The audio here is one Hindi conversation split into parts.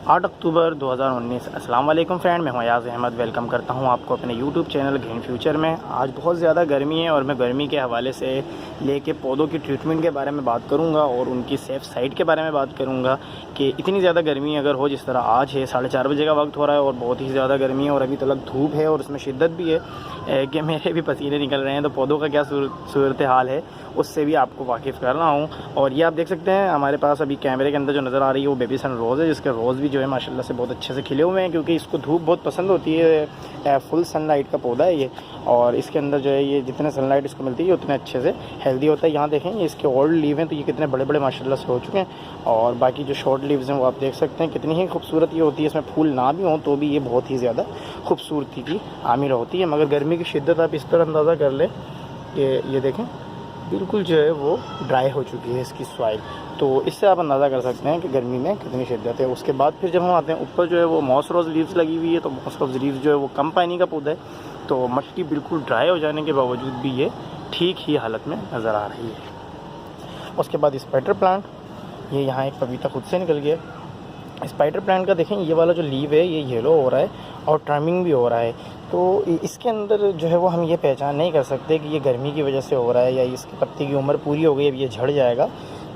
8 अक्टूबर 2019। अस्सलाम वालेकुम फ्रेंड, मैं हूं अयाज़ अहमद। वेलकम करता हूं आपको अपने यूट्यूब चैनल ग्रीन फ्यूचर में। आज बहुत ज़्यादा गर्मी है और मैं गर्मी के हवाले से लेके पौधों की ट्रीटमेंट के बारे में बात करूंगा और उनकी सेफ़ साइड के बारे में बात करूंगा कि इतनी ज़्यादा गर्मी अगर हो जिस तरह आज है, 4:30 बजे का वक्त हो रहा है और बहुत ही ज़्यादा गर्मी है और अभी तक धूप है और उसमें शिद्दत भी है कि मेरे भी पसीने निकल रहे हैं, तो पौधों का क्या सूरत हाल है उससे भी आपको वाकिफ़ कर रहा हूँ। और ये आप देख सकते हैं हमारे पास अभी कैमरे के अंदर जो नज़र आ रही है वो बेबी सन रोज़ है, जिसके रोज़ भी जो है माशाल्लाह से बहुत अच्छे से खिले हुए हैं, क्योंकि इसको धूप बहुत पसंद होती है। फुल सनलाइट का पौधा है ये, और इसके अंदर जो है ये जितने सनलाइट इसको मिलती है उतने अच्छे से हेल्दी होता है। यहाँ देखें ये इसके ओल्ड लीव हैं, तो ये कितने बड़े बड़े माशाल्लाह से हो चुके हैं, और बाकी जो शॉर्ट लीव्स हैं वो आप देख सकते हैं कितनी ही खूबसूरत ये होती है। इसमें फूल ना भी हों तो भी ये बहुत ही ज़्यादा खूबसूरती की आमिर होती है। मगर गर्मी की शिद्दत आप इस तरह अंदाज़ा कर लें कि ये देखें बिल्कुल जो है वो ड्राई हो चुकी है इसकी सॉइल, तो इससे आप अंदाज़ा कर सकते हैं कि गर्मी में कितनी शिद्दत है। उसके बाद फिर जब हम आते हैं ऊपर जो है वो मॉस रोज़ लीव्स लगी हुई है, तो मॉस रोज़ लीव्स जो है वो कम पानी का पौधा है, तो मिट्टी बिल्कुल ड्राई हो जाने के बावजूद भी ये ठीक ही हालत में नज़र आ रही है। उसके बाद स्पाइडर प्लांट, ये यहाँ एक पपीता खुद से निकल गया। स्पाइडर प्लांट का देखें ये वाला जो लीव है ये येलो हो रहा है और टर्मिंग भी हो रहा है, तो इसके अंदर जो है वो हम ये पहचान नहीं कर सकते कि ये गर्मी की वजह से हो रहा है या इसके पत्ते की उम्र पूरी हो गई अब ये झड़ जाएगा,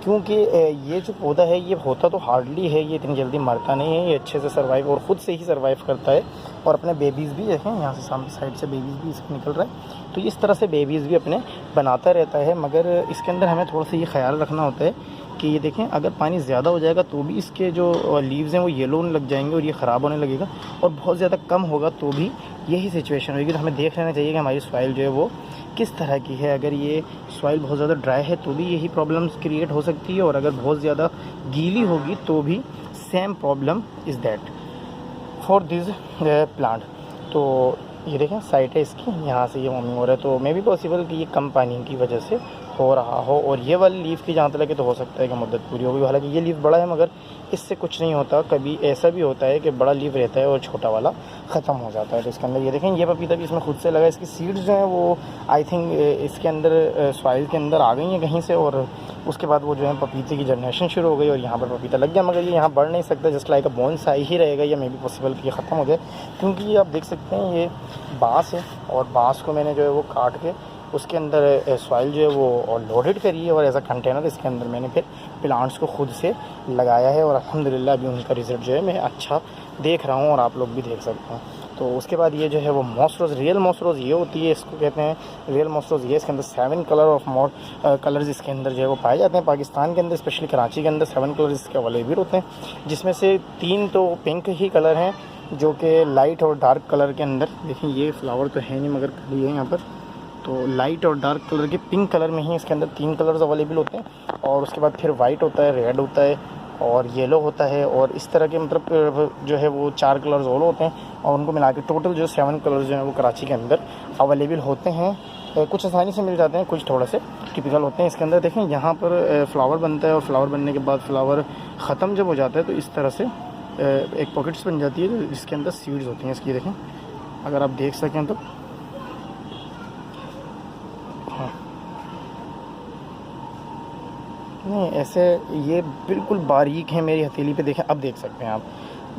क्योंकि ये जो पौधा है ये होता तो हार्डली है, ये इतनी जल्दी मरता नहीं है, ये अच्छे से सर्वाइव और ख़ुद से ही सर्वाइव करता है। और अपने बेबीज़ भी देखें यहाँ से सामने साइड से बेबीज़ भी इसमें निकल रहा है, तो इस तरह से बेबीज़ भी अपने बनाता रहता है। मगर इसके अंदर हमें थोड़ा सा ये ख्याल रखना होता है कि ये देखें अगर पानी ज़्यादा हो जाएगा तो भी इसके जो लीव्स हैं वो येलो होने लग जाएंगे और ये ख़राब होने लगेगा, और बहुत ज़्यादा कम होगा तो भी यही सिचुएशन होगी। तो हमें देख लेना चाहिए कि हमारी सॉइल जो है वो किस तरह की है। अगर ये सॉइल बहुत ज़्यादा ड्राई है तो भी यही प्रॉब्लम्स क्रिएट हो सकती है, और अगर बहुत ज़्यादा गीली होगी तो भी same problem is that for this plant. तो ये देखें साइट है इसकी, यहाँ से ये वार्मिंग हो रहा है, तो मे भी पॉसिबल कि ये कम पानी की वजह से हो रहा हो। और ये वाली लीफ की जहाँ तक तो हो सकता है कि मुद्दत पूरी होगी, हालांकि ये लीफ बड़ा है मगर इससे कुछ नहीं होता। कभी ऐसा भी होता है कि बड़ा लीफ रहता है और छोटा वाला ख़त्म हो जाता है। तो इसके अंदर ये देखें ये पपीता भी इसमें खुद से लगा, इसकी सीड्स जो हैं वो आई थिंक इसके अंदर सॉइल के अंदर आ गई हैं कहीं से, और उसके बाद वो जो है पपीते की जनरेशन शुरू हो गई और यहाँ पर पपीता लग गया। मगर ये यहाँ बढ़ नहीं सकता, जस्ट लाइक अ बोनसाई ही रहेगा, या मे बी पॉसिबल कि ये ख़त्म हो जाए, क्योंकि ये आप देख सकते हैं ये बाँस है, और बाँस को मैंने जो है वो काट के उसके अंदर सॉइल जो है वो लोडेड करी है, और एज अ कंटेनर इसके अंदर मैंने फिर प्लांट्स को खुद से लगाया है, और अल्हम्दुलिल्लाह अभी उनका रिज़ल्ट जो है मैं अच्छा देख रहा हूँ और आप लोग भी देख सकते हैं। तो उसके बाद ये जो है वो मॉस रोज़, रियल मॉस रोज़ ये होती है, इसको कहते हैं रियल मॉस रोज़। ये इसके अंदर 7 कलर ऑफ मोर कलर्स इसके अंदर जो है वो पाए जाते हैं। पाकिस्तान के अंदर स्पेशली कराची के अंदर 7 कलर्स इसके अवेलेबल होते हैं, जिसमें से 3 तो पिंक ही कलर हैं, जो कि लाइट और डार्क कलर के अंदर देखें ये फ्लावर तो है नहीं मगर खड़ी है यहाँ पर, तो लाइट और डार्क कलर के पिंक कलर में ही इसके अंदर 3 कलर्स अवेलेबल होते हैं। और उसके बाद फिर वाइट होता है, रेड होता है और येलो होता है, और इस तरह के मतलब जो है वो 4 कलर्स और होते हैं, और उनको मिला के टोटल जो 7 कलर्स जो हैं वो कराची के अंदर अवेलेबल होते हैं। कुछ आसानी से मिल जाते हैं, कुछ थोड़ा से टिपिकल होते हैं। इसके अंदर देखें यहाँ पर फ्लावर बनता है, और फ्लावर बनने के बाद फ्लावर ख़त्म जब हो जाता है तो इस तरह से एक पॉकेट्स बन जाती है, जिसके अंदर सीड्स होती हैं इसकी। देखें अगर आप देख सकें तो हाँ नहीं ऐसे ये बिल्कुल बारीक है मेरी हथेली पे, देखें अब देख सकते हैं आप,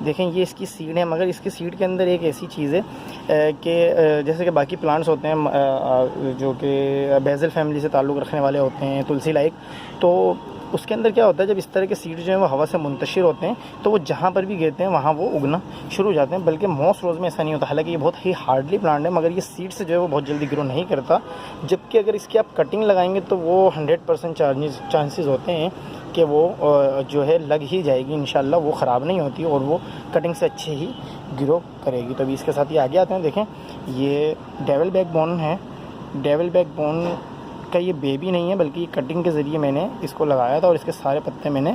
देखें ये इसकी सीड है, मगर इसकी सीड के अंदर एक ऐसी चीज़ है कि जैसे कि बाकी प्लांट्स होते हैं जो कि बेज़ल फैमिली से ताल्लुक़ रखने वाले होते हैं, तुलसी लाइक, तो उसके अंदर क्या होता है जब इस तरह के सीड जो हैं वो हवा से मुंतशिर होते हैं तो वो जहाँ पर भी गिरते हैं वहाँ वो उगना शुरू हो जाते हैं। बल्कि मॉस रोज़ में ऐसा नहीं होता, हालांकि ये बहुत ही हार्डली प्लांट है, मगर ये सीड से जो है वो बहुत जल्दी ग्रो नहीं करता। जबकि अगर इसकी आप कटिंग लगाएंगे तो वो 100% चांसेस होते हैं कि वो जो है लग ही जाएगी इंशाल्लाह, वो ख़राब नहीं होती और वो कटिंग से अच्छे ही ग्रो करेगी। तो अभी इसके साथ ये आगे आते हैं। देखें ये डेविल बैकबोन है, डेविल बैकबोन का ये बेबी नहीं है, बल्कि कटिंग के ज़रिए मैंने इसको लगाया था और इसके सारे पत्ते मैंने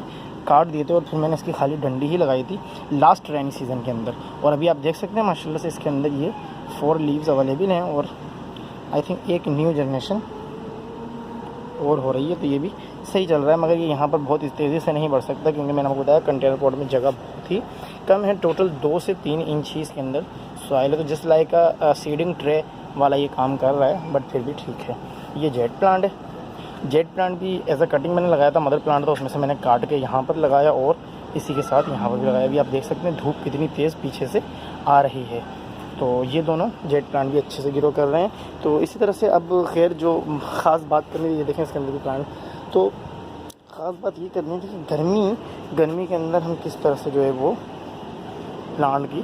काट दिए थे, और फिर मैंने इसकी खाली डंडी ही लगाई थी लास्ट रेनी सीज़न के अंदर। और अभी आप देख सकते हैं माशाल्लाह से इसके अंदर ये 4 लीव्स अवेलेबल हैं, और आई थिंक एक न्यू जनरेशन और हो रही है, तो ये भी सही चल रहा है। मगर ये यहाँ पर बहुत तेज़ी से नहीं बढ़ सकता, क्योंकि मैंने आपको बताया कंटेनर पॉट में जगह बहुत ही कम है, टोटल 2 से 3 इंच ही इसके अंदर सॉइल है, तो जस्ट लाइक अ सीडिंग ट्रे वाला ये काम कर रहा है, बट फिर भी ठीक है। ये जेट प्लांट है, जेट प्लांट भी एज अ कटिंग मैंने लगाया था, मदर प्लांट था उसमें से मैंने काट के यहाँ पर लगाया और इसी के साथ यहाँ पर भी लगाया। अभी आप देख सकते हैं धूप कितनी तेज़ पीछे से आ रही है। तो ये दोनों जेट प्लांट भी अच्छे से ग्रो कर रहे हैं। तो इसी तरह से अब खैर जो ख़ास बात करनी है, ये देखें इसके अंदर भी प्लांट, तो ख़ास बात ये करनी है कि गर्मी के अंदर हम किस तरह से जो है वो प्लांट की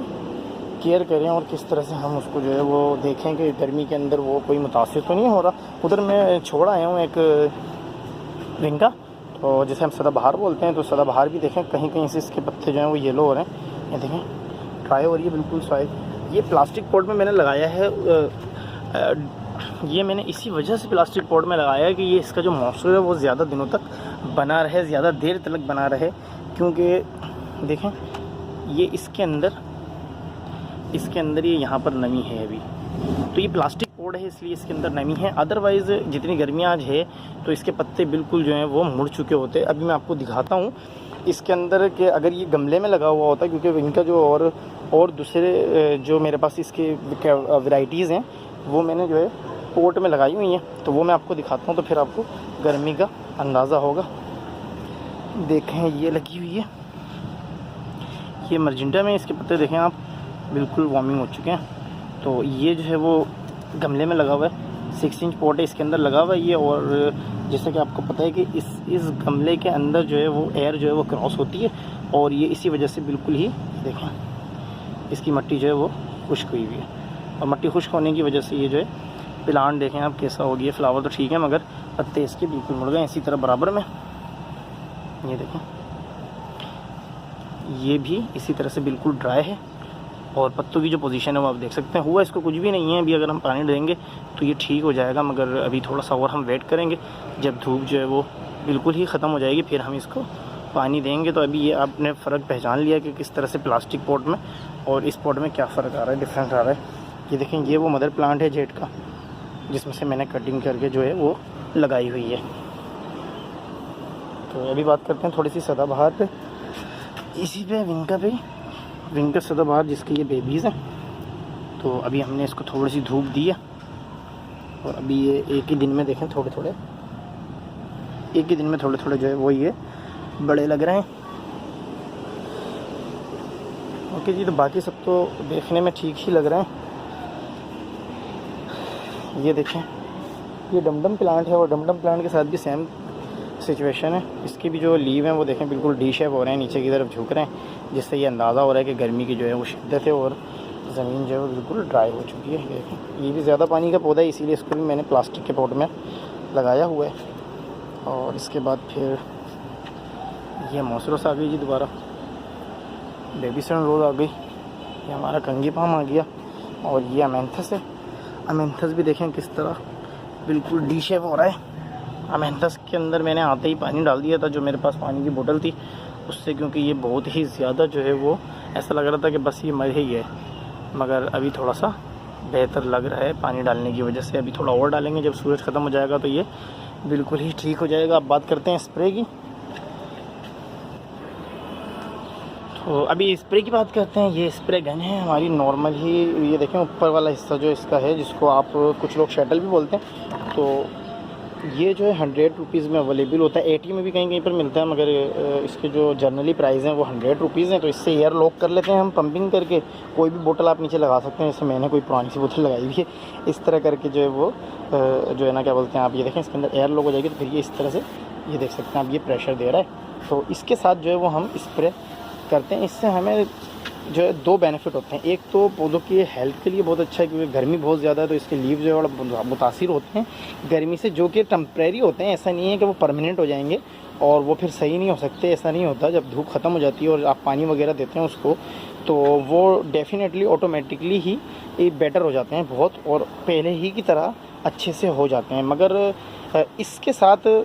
केयर करें और किस तरह से हम उसको जो है वो देखें कि गर्मी के अंदर वो कोई मुतासिर तो नहीं हो रहा। उधर मैं छोड़ आया हूँ एक विंका, तो जैसे हम सदाबहार बोलते हैं, तो सदाबहार भी देखें कहीं कहीं से इसके पत्ते जो हैं वो येलो हो रहे हैं। ये देखें ड्राई हो रही है बिल्कुल सॉइल। ये प्लास्टिक पॉट में मैंने लगाया है, ये मैंने इसी वजह से प्लास्टिक पॉट में लगाया है कि ये इसका जो मॉइस्चर है वो ज़्यादा दिनों तक बना रहे, ज़्यादा देर तक बना रहे। क्योंकि देखें ये इसके अंदर ये यहाँ पर नमी है अभी, तो ये प्लास्टिक पॉट है इसलिए इसके अंदर नमी है। अदरवाइज़ जितनी गर्मी आज है तो इसके पत्ते बिल्कुल जो हैं वो मुड़ चुके होते। अभी मैं आपको दिखाता हूँ इसके अंदर कि अगर ये गमले में लगा हुआ होता, क्योंकि इनका जो और दूसरे जो मेरे पास इसके वैरायटीज़ हैं वो मैंने जो है पोट में लगाई हुई हैं, तो वो मैं आपको दिखाता हूँ, तो फिर आपको गर्मी का अंदाज़ा होगा। देखें ये लगी हुई है, ये मर्जेंटा में इसके पत्ते देखें आप बिल्कुल वार्मिंग हो चुके हैं। तो ये जो है वो गमले में लगा हुआ है, 6 इंच पॉट है इसके अंदर लगा हुआ है ये। और जैसे कि आपको पता है कि इस गमले के अंदर जो है वो एयर जो है वो क्रॉस होती है, और ये इसी वजह से बिल्कुल ही देखें इसकी मिट्टी जो है वो खुश्क हुई हुई है। और मिट्टी खुश्क होने की वजह से ये जो है प्लांट देखें आप कैसा हो गया। फ्लावर तो ठीक है मगर पत्ते इसके बिल्कुल मुड़ गए। इसी तरह बराबर में ये देखें ये भी इसी तरह से बिल्कुल ड्राई है, और पत्तों की जो पोजीशन है वो आप देख सकते हैं। हुआ इसको कुछ भी नहीं है अभी, अगर हम पानी देंगे तो ये ठीक हो जाएगा, मगर अभी थोड़ा सा और हम वेट करेंगे। जब धूप जो है वो बिल्कुल ही ख़त्म हो जाएगी फिर हम इसको पानी देंगे। तो अभी ये आपने फ़र्क पहचान लिया कि किस तरह से प्लास्टिक पॉट में और इस पॉट में क्या फ़र्क आ रहा है, डिफरेंस आ रहा है। ये देखें ये वो मदर प्लांट है जेट का, जिसमें से मैंने कटिंग करके जो है वो लगाई हुई है। तो अभी बात करते हैं थोड़ी सी सदाबहार पे। इसी पे विंका सदाबहार जिसके ये बेबीज़ हैं। तो अभी हमने इसको थोड़ी सी धूप दी है, और अभी ये एक ही दिन में देखें थोड़े थोड़े जो है वो ये बड़े लग रहे हैं। ओके जी, तो बाकी सब तो देखने में ठीक ही लग रहे हैं। ये देखें ये डमडम प्लांट है, और डमडम प्लांट के साथ भी सेम सिचुएशन है। इसके भी जो लीव हैं वो देखें बिल्कुल डी शेप हो रहे हैं, नीचे की तरफ झुक रहे हैं, जिससे ये अंदाज़ा हो रहा है कि गर्मी की जो है वो शिद्दत है, और ज़मीन जो है वो बिल्कुल ड्राई हो चुकी है। देखें ये भी ज़्यादा पानी का पौधा है, इसीलिए इसको भी मैंने प्लास्टिक के पॉट में लगाया हुआ है। और इसके बाद फिर ये मॉसरोस आ गई जी, दोबारा बेबी सन रोज़ आ गई, ये हमारा कंगी पाम आ गया, और ये अमेंथस है। अमेंथस भी देखें किस तरह बिल्कुल डी शेप हो रहा है। अमेंथस के अंदर मैंने आते ही पानी डाल दिया था, जो मेरे पास पानी की बोतल थी उससे, क्योंकि ये बहुत ही ज़्यादा जो है वो ऐसा लग रहा था कि बस ये मर ही है। मगर अभी थोड़ा सा बेहतर लग रहा है पानी डालने की वजह से। अभी थोड़ा और डालेंगे, जब सूरज ख़त्म हो जाएगा तो ये बिल्कुल ही ठीक हो जाएगा। अब बात करते हैं स्प्रे की। तो अभी स्प्रे की बात करते हैं। ये स्प्रे गन है हमारी नॉर्मल ही, ये देखें ऊपर वाला हिस्सा जो इसका है, जिसको आप कुछ लोग शटल भी बोलते हैं। तो ये जो है 100 रुपीज़ में अवेलेबल होता है, 80 में भी कहीं कहीं पर मिलता है, मगर इसके जो जनरली प्राइस हैं वो 100 रुपीज़ हैं। तो इससे एयर लॉक कर लेते हैं हम पंपिंग करके। कोई भी बोतल आप नीचे लगा सकते हैं, जैसे मैंने कोई पुरानी सी बोतल लगाई हुई है, इस तरह करके जो है वो जो है ना क्या बोलते हैं आप, ये देखें इसके अंदर एयर लॉक हो जाएगी। तो फिर ये इस तरह से ये देख सकते हैं आप, ये प्रेशर दे रहा है। तो इसके साथ जो है वो हम स्प्रे करते हैं। इससे हमें जो है 2 बेनिफिट होते हैं। एक तो पौधों की हेल्थ के लिए बहुत अच्छा है, क्योंकि गर्मी बहुत ज़्यादा है, तो इसके लीव जो है बड़ा मुतासिर होते हैं गर्मी से, जो कि टेम्प्रेरी होते हैं। ऐसा नहीं है कि वो परमानेंट हो जाएंगे और वो फिर सही नहीं हो सकते, ऐसा नहीं होता। जब धूप ख़त्म हो जाती है और आप पानी वगैरह देते हैं उसको, तो वो डेफिनेटली ऑटोमेटिकली ही बेटर हो जाते हैं बहुत, और पहले ही की तरह अच्छे से हो जाते हैं। मगर इसके साथ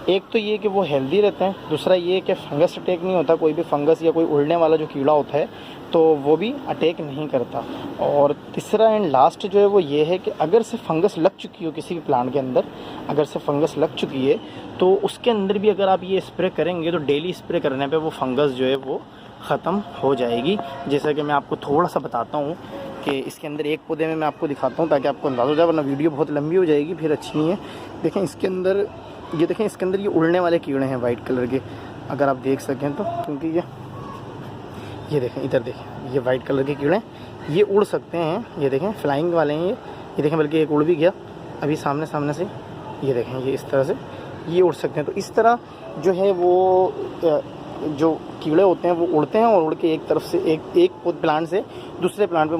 एक तो ये कि वो हेल्दी रहते हैं, दूसरा ये कि फंगस अटैक नहीं होता। कोई भी फंगस या कोई उड़ने वाला जो कीड़ा होता है तो वो भी अटैक नहीं करता। और तीसरा एंड लास्ट जो है वो ये है कि अगर से फंगस लग चुकी हो किसी भी प्लांट के अंदर, अगर से फंगस लग चुकी है तो उसके अंदर भी अगर आप ये स्प्रे करेंगे तो डेली स्प्रे करने पे वो फंगस जो है वो ख़त्म हो जाएगी। जैसा कि मैं आपको थोड़ा सा बताता हूँ कि इसके अंदर एक पौधे में मैं आपको दिखाता हूँ ताकि आपको अंदाज़ा हो जाए, वरना वीडियो बहुत लंबी हो जाएगी फिर अच्छी नहीं है। देखें इसके अंदर, ये देखें इसके अंदर ये उड़ने वाले कीड़े हैं वाइट कलर के। अगर आप देख सकें तो, क्योंकि ये देखें, इधर देखें, ये वाइट कलर के कीड़े ये उड़ सकते हैं। ये देखें फ्लाइंग वाले हैं ये देखें, बल्कि एक उड़ भी गया अभी सामने से। ये देखें, ये इस तरह से ये उड़ सकते हैं। तो इस तरह जो है वो जो कीड़े होते हैं वो उड़ते हैं और उड़ के एक तरफ से एक प्लांट से दूसरे प्लांट पे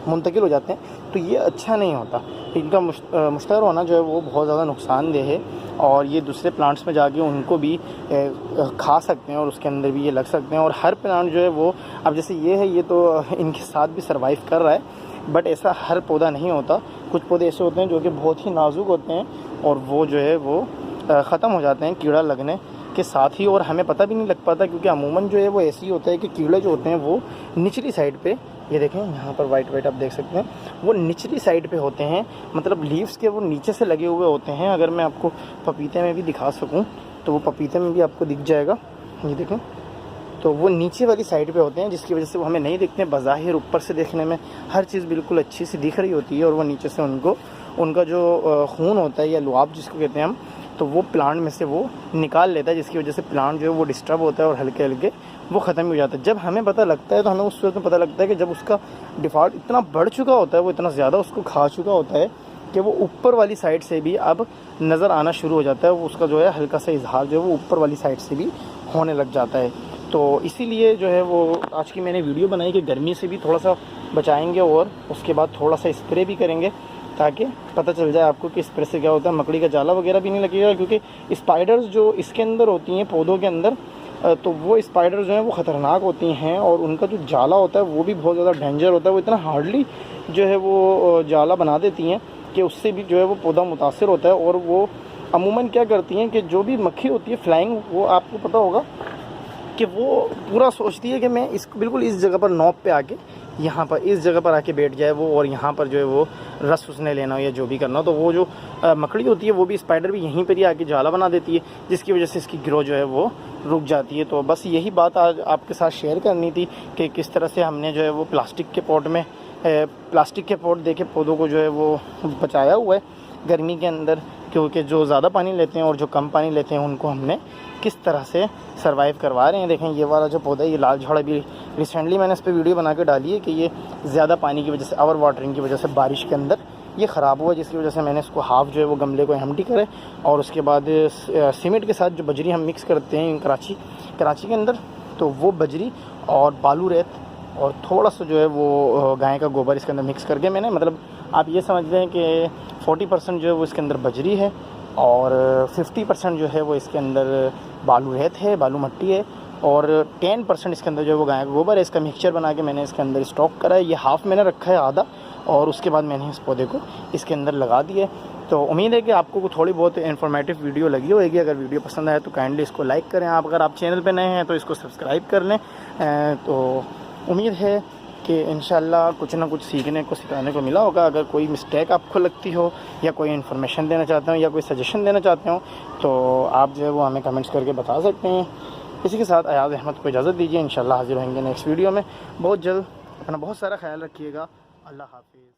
मुंतकिल हो जाते हैं। तो ये अच्छा नहीं होता। इनका मुश्तहर होना जो है वो बहुत ज़्यादा नुकसानदेह है और ये दूसरे प्लांट्स में जाके उनको भी खा सकते हैं और उसके अंदर भी ये लग सकते हैं। और हर प्लांट जो है वो, अब जैसे ये है, ये तो इनके साथ भी सर्वाइव कर रहा है, बट ऐसा हर पौधा नहीं होता। कुछ पौधे ऐसे होते हैं जो कि बहुत ही नाजुक होते हैं और वो जो है वो ख़त्म हो जाते हैं कीड़ा लगने के साथ ही, और हमें पता भी नहीं लग पाता, क्योंकि अमूमन जो है वो ऐसे ही होता है कि कीड़े जो होते हैं वो निचली साइड पे, ये देखें यहाँ पर वाइट आप देख सकते हैं, वो निचली साइड पे होते हैं, मतलब लीव्स के वो नीचे से लगे हुए होते हैं। अगर मैं आपको पपीते में भी दिखा सकूँ तो वो पपीते में भी आपको दिख जाएगा, ये देखें। तो वो नीचे वाली साइड पे होते हैं, जिसकी वजह से वो हमें नहीं दिखते। बज़ाहिर ऊपर से देखने में हर चीज़ बिल्कुल अच्छी सी दिख रही होती है और वो नीचे से उनका जो खून होता है या लुआब जिसको कहते हैं हम, तो वो प्लांट में से वो निकाल लेता है, जिसकी वजह से प्लांट जो है वो डिस्टर्ब होता है और हल्के हल्के वो ख़त्म हो जाता है। जब हमें पता लगता है तो हमें उस वक्त में पता लगता है कि जब उसका डिफ़ॉल्ट इतना बढ़ चुका होता है, वो इतना ज़्यादा उसको खा चुका होता है कि वो ऊपर वाली साइड से भी अब नज़र आना शुरू हो जाता है। वो उसका जो है हल्का सा इजहार जो है वो ऊपर वाली साइड से भी होने लग जाता है। तो इसीलिए जो है वो आज की मैंने वीडियो बनाई कि गर्मी से भी थोड़ा सा बचाएंगे और उसके बाद थोड़ा सा स्प्रे भी करेंगे, ताकि पता चल जाए आपको कि स्प्रे से क्या होता है। मकड़ी का जाला वगैरह भी नहीं लगेगा, क्योंकि स्पाइडर्स जो इसके अंदर होती हैं पौधों के अंदर, तो वो स्पाइडर जो हैं वो ख़तरनाक होती हैं और उनका जो जाला होता है वो भी बहुत ज़्यादा डेंजर होता है। वो इतना हार्डली जो है वो जाला बना देती हैं कि उससे भी जो है वो पौधा मुतासिर होता है। और वो अमूमन क्या करती हैं कि जो भी मक्खी होती है फ्लाइंग, वो आपको पता होगा कि वो पूरा सोचती है कि मैं बिल्कुल इस जगह पर नॉब पे आके यहाँ पर इस जगह पर आके बैठ जाए वो, और यहाँ पर जो है वो रस उसने लेना हो या जो भी करना हो। तो वो जो मकड़ी होती है वो भी, स्पाइडर भी यहीं पर ही आके जाला बना देती है, जिसकी वजह से इसकी ग्रो जो है वो रुक जाती है। तो बस यही बात आज आपके साथ शेयर करनी थी कि किस तरह से हमने जो है वो प्लास्टिक के पॉट देके पौधों को जो है वो बचाया हुआ है गर्मी के अंदर, क्योंकि जो ज़्यादा पानी लेते हैं और जो कम पानी लेते हैं उनको हमने किस तरह से सर्वाइव करवा रहे हैं। देखें ये वाला जो पौधा है, ये लाल झाड़, अभी रिसेंटली मैंने इस पर वीडियो बना के डाली है कि ये ज़्यादा पानी की वजह से, ओवर वाटरिंग की वजह से बारिश के अंदर ये ख़राब हुआ, जिसकी वजह से मैंने इसको हाफ़ जो है वो गमले को एम्प्टी करे और उसके बाद सीमेंट के साथ जो बजरी हम मिक्स करते हैं कराची के अंदर, तो वो बजरी और बालू रेत और थोड़ा सा जो है वो गाय का गोबर इसके अंदर मिक्स करके मैंने, मतलब आप ये समझ लें कि 40% जो है वो इसके अंदर बजरी है और 50% जो है वो इसके अंदर बालू रेत है, बालू मट्टी है, और 10% इसके अंदर जो है वो गाय का गोबर है। इसका मिक्सचर बना के मैंने इसके अंदर स्टॉक करा है। ये हाफ़ मैंने रखा है आधा, और उसके बाद मैंने इस पौधे को इसके अंदर लगा दिया। तो उम्मीद है कि आपको थोड़ी बहुत इन्फॉर्मेटिव वीडियो लगी होगी। अगर वीडियो पसंद आए तो काइंडली इसको लाइक करें। अगर आप चैनल पे नए हैं तो इसको सब्सक्राइब कर लें। तो उम्मीद है कि इंशाल्लाह कुछ ना कुछ सीखने को सिखाने को मिला होगा। अगर कोई मिस्टेक आपको लगती हो या कोई इन्फॉर्मेशन देना चाहते हो या कोई सजेशन देना चाहते हो तो आप जो है वो हमें कमेंट्स करके बता सकते हैं। इसी के साथ अयाज़ अहमद को इजाज़त दीजिए। इंशाल्लाह हाज़िर होंगे नेक्स्ट वीडियो में बहुत जल्द। अपना बहुत सारा ख्याल रखिएगा। अल्लाह हाफ़िज़।